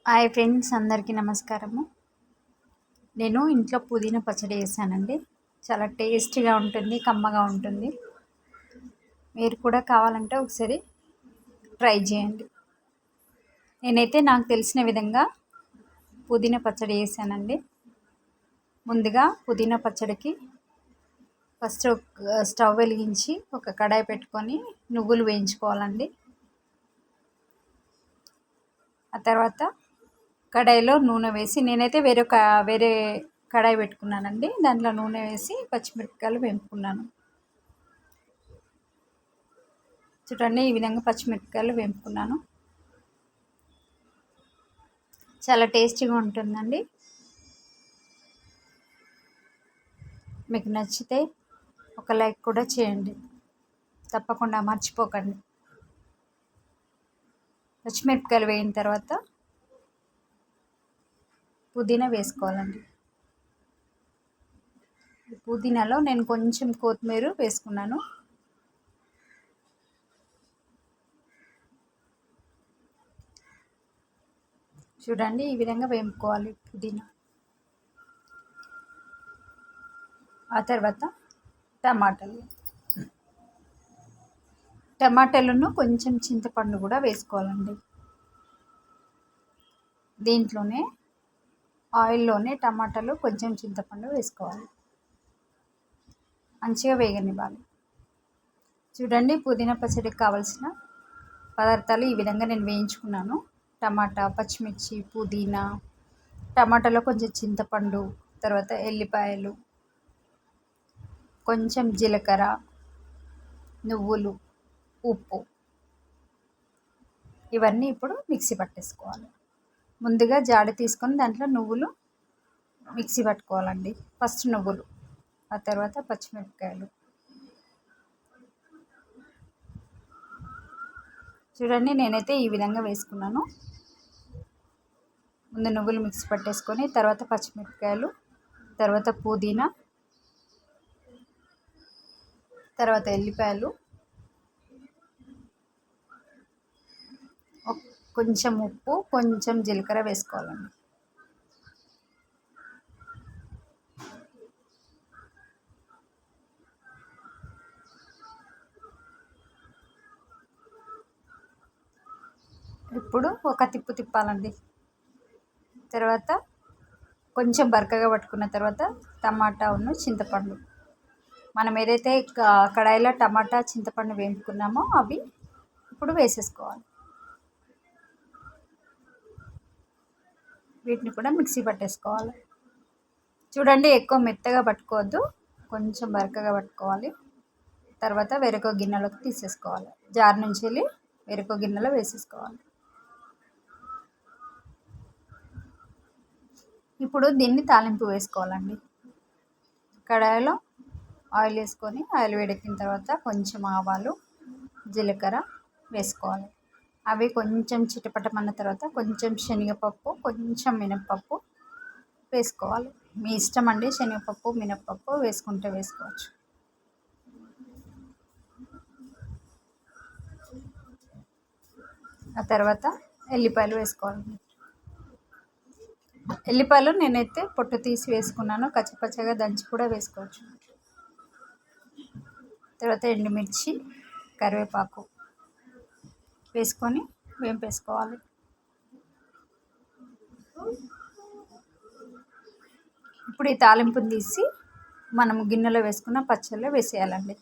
Hi friends, అందరికీ నమస్కారము. నేను ఇంట్లో పుదీనా పచ్చడి చేశానండి. చాలా టేస్టీగా ఉంటుంది, కమ్మగా ఉంటుంది. మీరు కూడా కావాలంటే ఒకసారి ట్రై చేయండి. నేనైతే నాకు తెలిసిన విధంగా పుదీనా పచ్చడి చేశానండి. ముందుగా పుదీనా పచ్చడికి ఫస్ట్ స్టవ్ వెలిగించి ఒక కడాయి పెట్టుకొని నువ్వులు వేయించుకోవాలండి. ఆ తర్వాత కడాయిలో నూనె వేసి, నేనైతే వేరే కడాయి పెట్టుకున్నానండి. దాంట్లో నూనె వేసి పచ్చిమిరపకాయలు వేపుకున్నాను. చూడండి, ఈ విధంగా పచ్చిమిరపకాయలు వేపుకున్నాను. చాలా టేస్టీగా ఉంటుందండి. మీకు నచ్చితే ఒక లైక్ కూడా చేయండి, తప్పకుండా మర్చిపోకండి. పచ్చిమిరపకాయలు వేయిన తర్వాత పుదీనా వేసుకోవాలండి. పుదీనాలో నేను కొంచెం కొత్తిమీర వేసుకున్నాను. చూడండి, ఈ విధంగా వేపుకోవాలి పుదీనా. ఆ తర్వాత టమాటాలను కొంచెం చింతపండు కూడా వేసుకోవాలండి. దీంట్లోనే ఆయిల్లోనే టమాటాలు కొంచెం చింతపండు వేసుకోవాలి. మంచిగా వేగనివ్వాలి. చూడండి, పుదీనా పచ్చడికి కావాల్సిన పదార్థాలు ఈ విధంగా నేను వేయించుకున్నాను. టమాటా, పచ్చిమిర్చి, పుదీనా, టమాటాలో కొంచెం చింతపండు, తర్వాత ఎల్లిపాయలు, కొంచెం జీలకర్ర, నువ్వులు, ఉప్పు, ఇవన్నీ ఇప్పుడు మిక్సీ పట్టేసుకోవాలి. ముందుగా జాడి తీసుకొని దాంట్లో నువ్వులు మిక్సీ పట్టుకోవాలండి. ఫస్ట్ నువ్వులు, ఆ తర్వాత పచ్చిమిరపకాయలు. చూడండి, నేనైతే ఈ విధంగా వేసుకున్నాను. ముందు నువ్వులు మిక్సీ పట్టేసుకొని, తర్వాత పచ్చిమిరపకాయలు, తర్వాత పుదీనా, తర్వాత ఎల్లిపాయలు, కొంచెం ఉప్పు, కొంచెం జీలకర్ర వేసుకోవాలండి. ఇప్పుడు ఒక తిప్పు తిప్పాలండి. తర్వాత కొంచెం బరకగా పట్టుకున్న తర్వాత టమాటా ఉన్న చింతపండు, మనం ఏదైతే కడాయిలో టమాటా చింతపండు వేపుకున్నామో అవి ఇప్పుడు వేసేసుకోవాలి. వీటిని కూడా మిక్సీ పట్టేసుకోవాలి. చూడండి, ఎక్కువ మెత్తగా పట్టుకోవద్దు, కొంచెం బరకగా పట్టుకోవాలి. తర్వాత వేరొక గిన్నెలోకి తీసేసుకోవాలి. జార్ నుంచి వెళ్ళి వేరొక గిన్నెలో వేసేసుకోవాలి. ఇప్పుడు దీన్ని తాలింపు వేసుకోవాలండి. కడాయిలో ఆయిల్ వేసుకొని, ఆయిల్ వేడెక్కిన తర్వాత కొంచెం ఆవాలు, జీలకర్ర వేసుకోవాలి. అవి కొంచెం చిటపటమన్న తర్వాత కొంచెం శనగపప్పు, కొంచెం మినప్పప్పు వేసుకోవాలి. మీ ఇష్టం అండి, శనగపప్పు మినప్పప్పు వేసుకుంటే వేసుకోవచ్చు. ఆ తర్వాత ఎల్లిపాయలు వేసుకోవాలి. ఎల్లిపాయలు నేనైతే పొట్టు తీసి వేసుకున్నాను, కచ్చపచ్చగా దంచి కూడా వేసుకోవచ్చు. తర్వాత ఎండుమిర్చి, కరివేపాకు వేసుకొని వేపేసుకోవాలి. ఇప్పుడు ఈ తాలింపుని తీసి మనం గిన్నెలో వేసుకున్న పచ్చళ్ళలో వేసేయాలండి.